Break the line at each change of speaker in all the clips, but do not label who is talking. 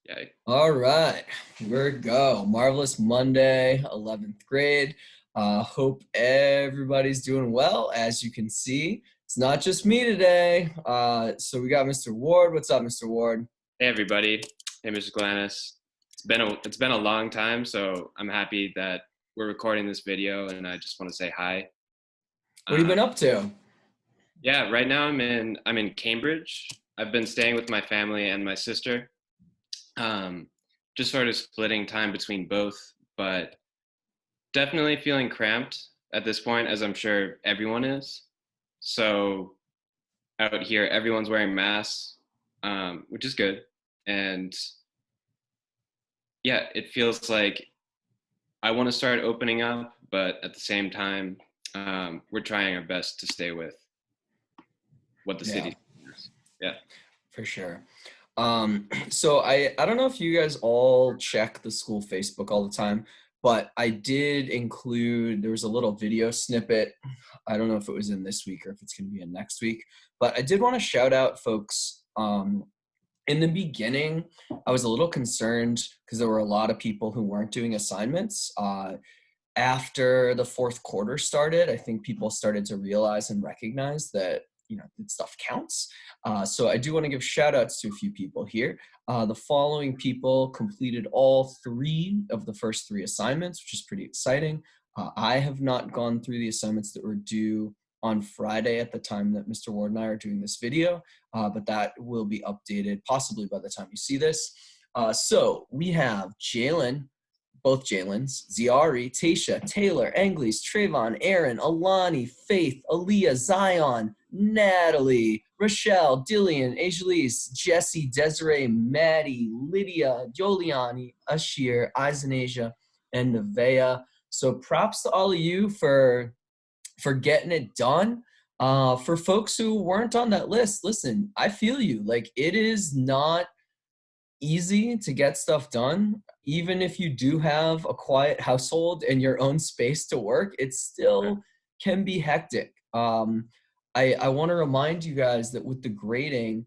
Yeah.
All right, here we go. Marvelous Monday, 11th grade. Hope everybody's doing well. As you can see, it's not just me today. So we got Mr. Ward. What's up, Mr. Ward?
Hey everybody. Hey Mr. Glanis. It's been a long time, so I'm happy that we're recording this video, and I just want to say hi.
What have you
Uh,
been up to?
yeah, right now I'm in Cambridge. I've been staying with my family and my sister. Um, just sort of splitting time between both, but definitely feeling cramped at this point, as I'm sure everyone is. So out here, everyone's wearing masks, which is good, and yeah, it feels like I want to start opening up, but at the same time, we're trying our best to stay with what the
Yeah,
city is. Yeah.
for sure. So I don't know if you guys all check the school Facebook all the time, but I did include there was a little video snippet. I don't know if it was in this week or if it's going to be in next week, but I did want to shout out folks. In the beginning, I was a little concerned because there were a lot of people who weren't doing assignments. After the fourth quarter started, I think people started to realize and recognize that that stuff counts. So I do want to give shout outs to a few people here. The following people completed all three of the first three assignments, which is pretty exciting. I have not gone through the assignments that were due on Friday at the time that Mr. Ward and I are doing this video, but that will be updated possibly by the time you see this. So we have Jalen, both Jalen's, Ziari, Tasha, Taylor, Angles, Trayvon, Aaron, Alani, Faith, Aaliyah, Zion, Natalie, Rochelle, Dillian, Ajalise, Jesse, Desiree, Maddie, Lydia, Yoliani, Ashir, Izanasia, and Nevaeh. So props to all of you for getting it done. For folks who weren't on that list, listen, I feel you. Like, it is not easy to get stuff done. Even if you do have a quiet household and your own space to work, it still can be hectic. I want to remind you guys that with the grading,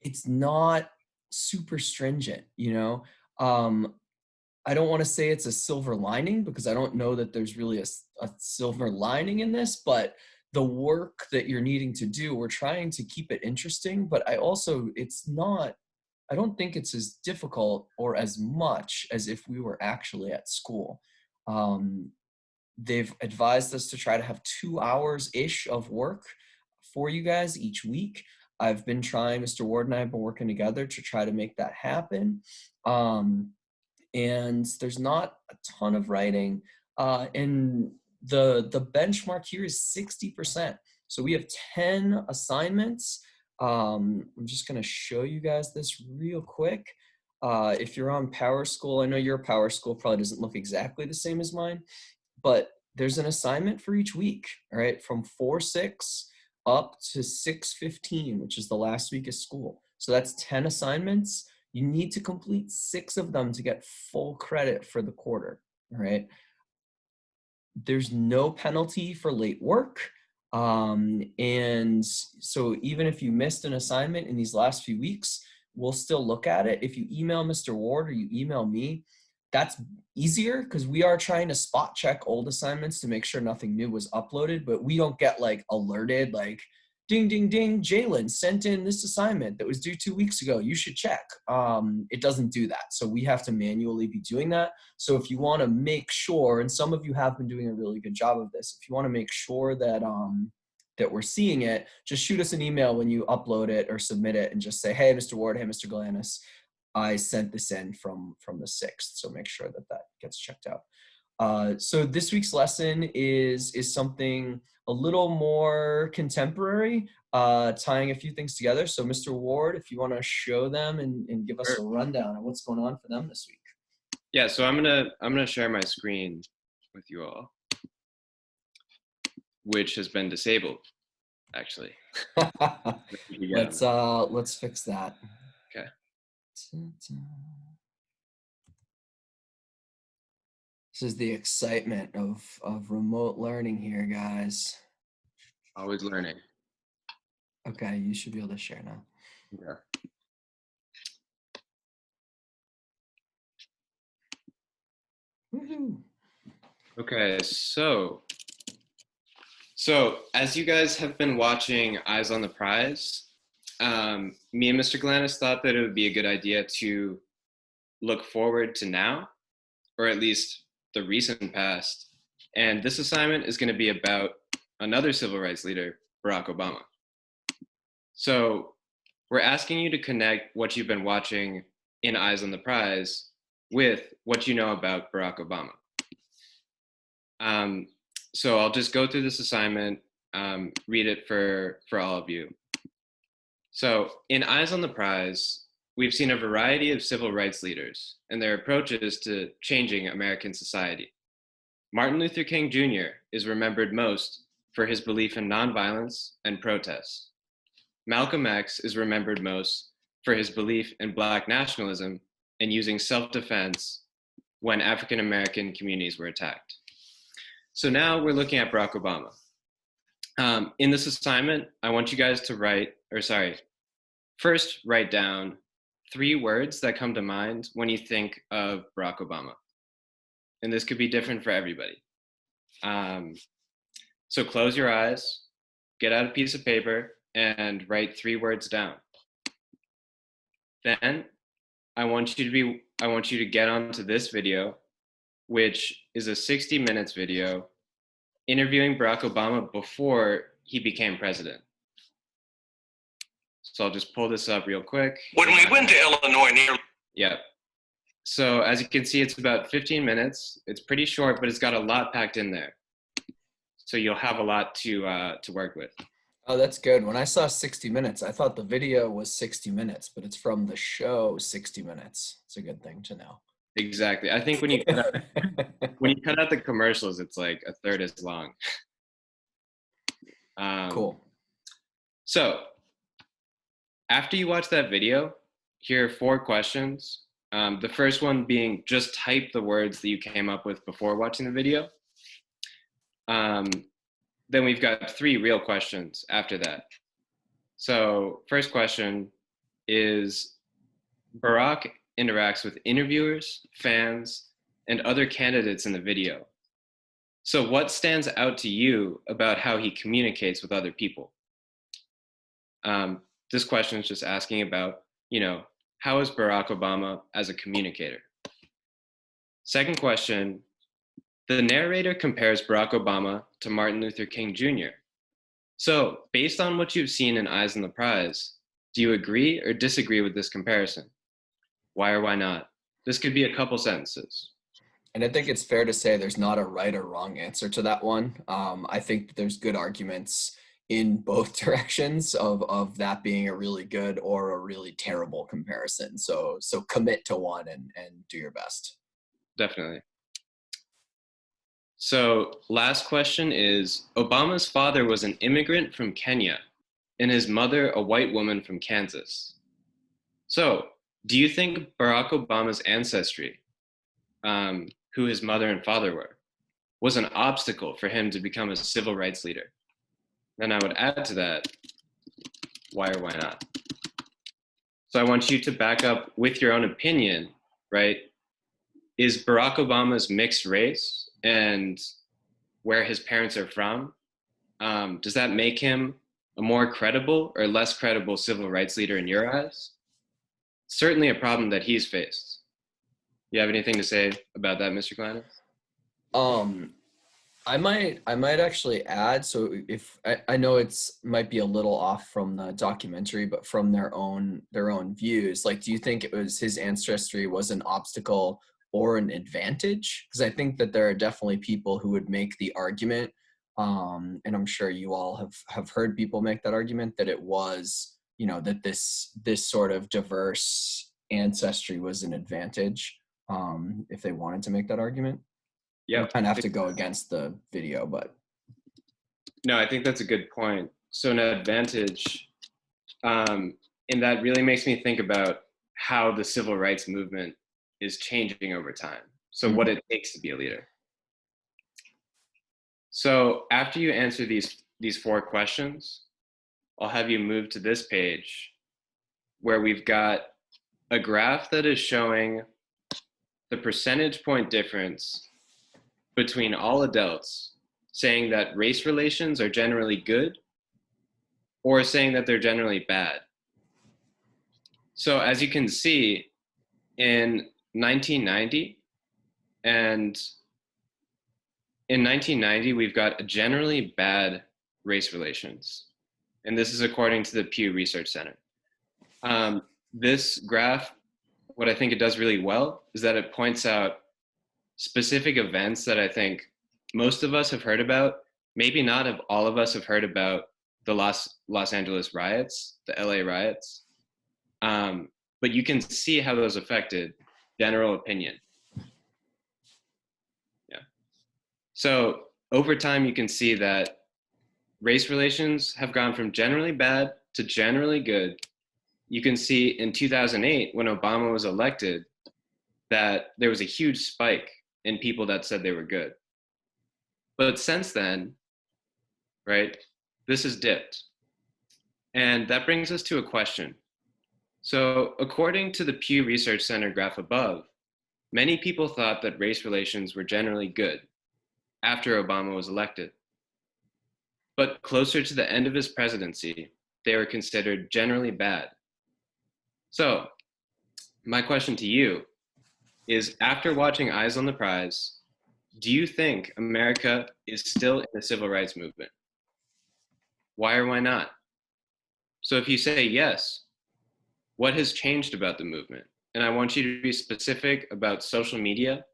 it's not super stringent, you know? I don't want to say it's a silver lining because I don't know that there's really a silver lining in this, but the work that you're needing to do, we're trying to keep it interesting, but I don't think it's as difficult or as much as if we were actually at school. Um, they've advised us to try to have 2 hours-ish of work for you guys each week. I've been trying, Mr. Ward and I have been working together to try to make that happen. Um, and there's not a ton of writing. And the benchmark here is 60%. So we have 10 assignments. I'm just going to show you guys this real quick. If you're on Power School, I know your Power School probably doesn't look exactly the same as mine, but there's an assignment for each week, all right, from 4/6 up to 6/15, which is the last week of school. So that's 10 assignments. You need to complete 6 of them to get full credit for the quarter, all right? There's no penalty for late work. And so even if you missed an assignment in these last few weeks, we'll still look at it. If you email Mr. Ward or you email me, that's easier because we are trying to spot check old assignments to make sure nothing new was uploaded, but we don't get like alerted like ding ding ding, Jalen sent in this assignment that was due 2 weeks ago, you should check. It doesn't do that, so we have to manually be doing that. So if you want to make sure, and some of you have been doing a really good job of this, if you want to make sure that that we're seeing it, just shoot us an email when you upload it or submit it and just say, hey, Mr. Ward, hey, Mr. Glanis, I sent this in from the 6th. So make sure that that gets checked out. So this week's lesson is something a little more contemporary, tying a few things together. So Mr. Ward, if you want to show them and give us
Sure.
a rundown on what's going on for them this week.
Yeah. So I'm gonna share my screen with you all, which has been disabled actually. Yeah.
Let's fix that.
Okay.
This is the excitement of remote learning here, guys.
Always learning.
Okay, you should be able to share now.
Yeah.
Woohoo.
Okay, so as you guys have been watching Eyes on the Prize, me and Mr. Glanis thought that it would be a good idea to look forward to now, or at least the recent past. And this assignment is going to be about another civil rights leader, Barack Obama. So we're asking you to connect what you've been watching in Eyes on the Prize with what you know about Barack Obama. Um, so I'll just go through this assignment, read it for all of you. So in Eyes on the Prize, we've seen a variety of civil rights leaders and their approaches to changing American society. Martin Luther King Jr. is remembered most for his belief in nonviolence and protest. Malcolm X is remembered most for his belief in Black nationalism and using self-defense when African American communities were attacked. So now we're looking at Barack Obama. In this assignment, I want you guys to first write down 3 words that come to mind when you think of Barack Obama. And this could be different for everybody. So close your eyes, get out a piece of paper, and write 3 words down. Then I want you to get onto this video, which is a 60 minutes video interviewing Barack Obama before he became president. So I'll just pull this up real quick.
When we went to Illinois near...
Yeah. So as you can see, it's about 15 minutes. It's pretty short, but it's got a lot packed in there. So you'll have a lot to work with.
Oh, that's good. When I saw 60 minutes, I thought the video was 60 minutes, but it's from the show 60 minutes. It's a good thing to know.
Exactly. I think when you cut out the commercials, it's like a third as long.
Cool.
So after you watch that video, here are 4 questions. The first one being just type the words that you came up with before watching the video. Then we've got 3 real questions after that. So first question is, Barack interacts with interviewers, fans, and other candidates in the video. So what stands out to you about how he communicates with other people? This question is just asking about, how is Barack Obama as a communicator? Second question, the narrator compares Barack Obama to Martin Luther King Jr. So based on what you've seen in Eyes on the Prize, do you agree or disagree with this comparison? Why or why not? This could be a couple sentences.
And I think it's fair to say there's not a right or wrong answer to that one. I think there's good arguments in both directions of that being a really good or a really terrible comparison. So commit to one and do your best.
Definitely. So last question is, Obama's father was an immigrant from Kenya and his mother a white woman from Kansas. So do you think Barack Obama's ancestry, who his mother and father were, was an obstacle for him to become a civil rights leader? Then I would add to that, why or why not? So I want you to back up with your own opinion, right? Is Barack Obama's mixed race and where his parents are from, does that make him a more credible or less credible civil rights leader in your eyes? Certainly a problem that he's faced. You have anything to say about that, Mr. Klein?
I might actually add, so if I know might be a little off from the documentary, but from their own views, like, do you think it was his ancestry was an obstacle or an advantage? Because I think that there are definitely people who would make the argument, and I'm sure you all have heard people make that argument, that it was, that this sort of diverse ancestry was an advantage, if they wanted to make that argument. Yeah, I kind of have to go against the video, but
no, I think that's a good point. So an advantage, and that really makes me think about how the civil rights movement is changing over time. So what it takes to be a leader. So after you answer these 4 questions, I'll have you move to this page where we've got a graph that is showing the percentage point difference between all adults saying that race relations are generally good or saying that they're generally bad. So as you can see, in 1990 and in 1990, we've got a generally bad race relations. And this is according to the Pew Research Center. This graph, what I think it does really well is that it points out specific events that I think most of us have heard about. Maybe not if all of us have heard about the Los Angeles riots, the LA riots. But you can see how those affected general opinion. Yeah. So over time, you can see that race relations have gone from generally bad to generally good. You can see in 2008, when Obama was elected, that there was a huge spike in people that said they were good. But since then, right, this has dipped. And that brings us to a question. So according to the Pew Research Center graph above, many people thought that race relations were generally good after Obama was elected. But closer to the end of his presidency, they were considered generally bad. So my question to you is, after watching Eyes on the Prize, do you think America is still in the civil rights movement? Why or why not? So if you say yes, what has changed about the movement? And I want you to be specific about social media,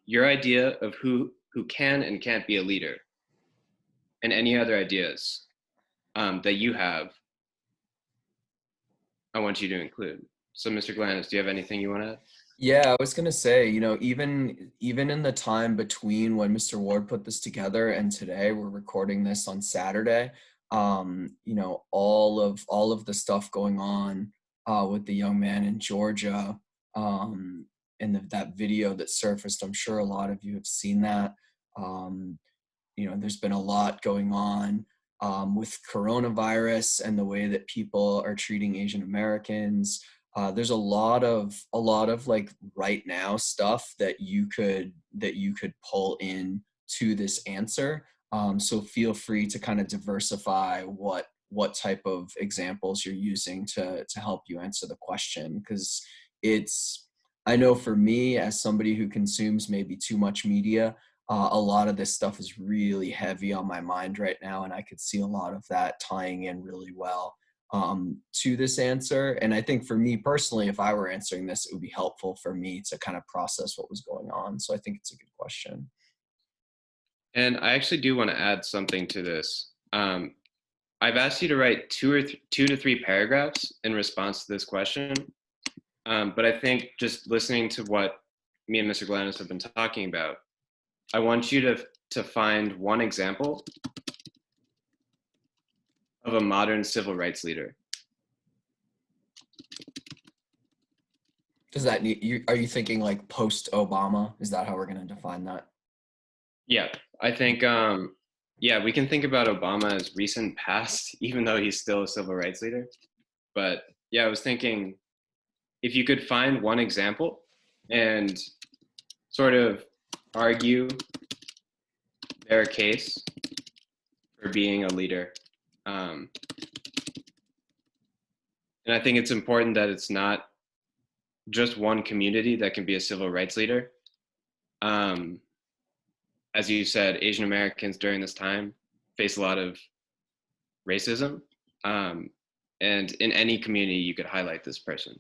your idea of who can and can't be a leader, and any other ideas that you have, I want you to include. So Mr. Glanis, do you have anything you want to add?
Yeah, I was gonna say, even in the time between when Mr. Ward put this together and today, we're recording this on Saturday. All of the stuff going on with the young man in Georgia, and that video that surfaced. I'm sure a lot of you have seen that. There's been a lot going on with coronavirus and the way that people are treating Asian Americans. There's a lot of like right now stuff that you could pull in to this answer. So feel free to kind of diversify what type of examples you're using to help you answer the question, because I know for me, as somebody who consumes maybe too much media, a lot of this stuff is really heavy on my mind right now, and I could see a lot of that tying in really well to this answer. And I think for me personally, if I were answering this, it would be helpful for me to kind of process what was going on. So I think it's a good question.
And I actually do want to add something to this. I've asked you to write 2 to 3 paragraphs in response to this question. But I think just listening to what me and Mr. Glanis have been talking about, I want you to find one example of a modern civil rights leader.
Does that are you thinking like post-Obama? Is that how we're going to define that?
Yeah, I think, we can think about Obama as recent past, even though he's still a civil rights leader. But yeah, I was thinking if you could find one example and sort of argue their case for being a leader. And I think it's important that it's not just one community that can be a civil rights leader. As you said, Asian Americans during this time face a lot of racism. And in any community, you could highlight this person.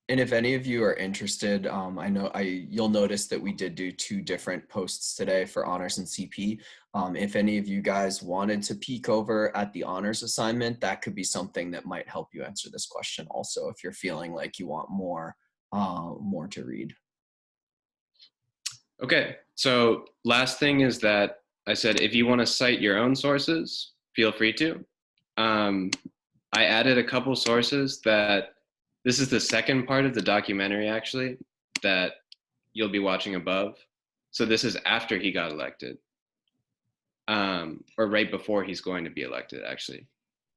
And if any of you are interested, you'll notice that we did do 2 different posts today for honors and CP. If any of you guys wanted to peek over at the honors assignment, that could be something that might help you answer this question also, if you're feeling like you want more to read.
Okay, so last thing is that I said, if you want to cite your own sources, feel free to. I added a couple sources that, this is the second part of the documentary actually, that you'll be watching above. So this is after he got elected, or right before he's going to be elected actually.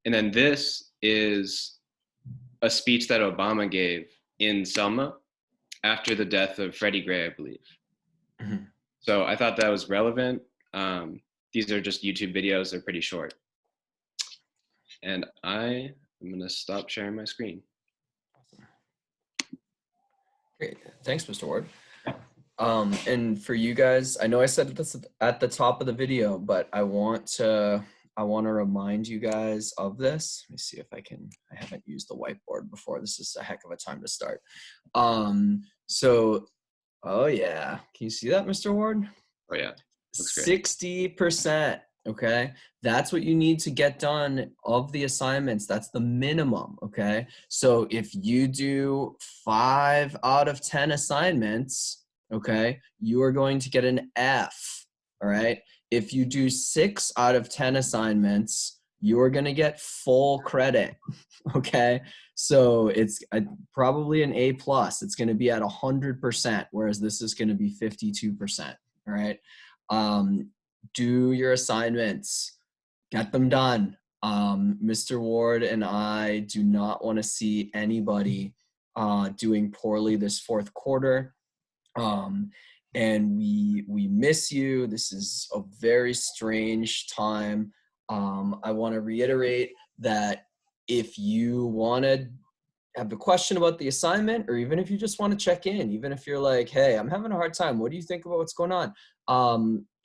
And then this is a speech that Obama gave in Selma after the death of Freddie Gray, I believe.
Mm-hmm.
So I thought that was relevant. These are just YouTube videos. They're pretty short. And I am going to stop sharing my screen.
Great. Thanks, Mr. Ward. And for you guys, I know I said this at the top of the video, but I want to remind you guys of this. Let me see if I haven't used the whiteboard before. This is a heck of a time to start. Oh yeah. Can you see that, Mr. Ward?
Oh yeah. Looks great.
60%. Okay. That's what you need to get done of the assignments. That's the minimum. Okay. So if you do 5 out of 10 assignments, okay, you are going to get an F. All right. If you do 6 out of 10 assignments, you are going to get full credit. Okay. So it's probably an A+. It's going to be at 100%, whereas this is going to be 52%. All right. Do your assignments, get them done. Mr. Ward and I do not want to see anybody doing poorly this fourth quarter. And we miss you. This is a very strange time. I want to reiterate that if you want to have a question about the assignment, or even if you just want to check in, even if you're like, hey, I'm having a hard time, what do you think about what's going on?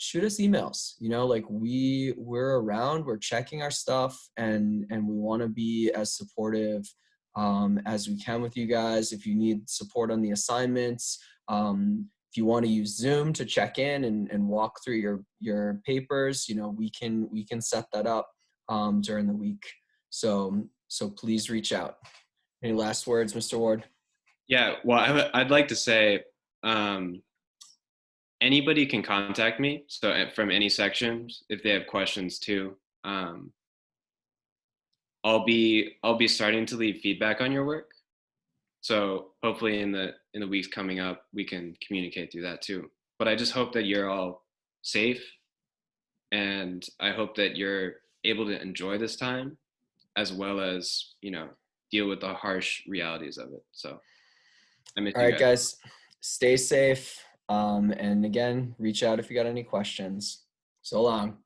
Shoot us emails. Like we're around, we're checking our stuff, and we want to be as supportive as we can with you guys. If you need support on the assignments, if you want to use Zoom to check in and walk through your papers, we can set that up during the week. So please reach out. Any last words, Mr. Ward?
Yeah, well, I'd like to say anybody can contact me. So from any sections, if they have questions too, I'll be starting to leave feedback on your work. So hopefully in the weeks coming up, we can communicate through that too. But I just hope that you're all safe, and I hope that you're able to enjoy this time, as well as deal with the harsh realities of it. So I miss you guys.
All right, guys, stay safe. And again, reach out if you got any questions. So long.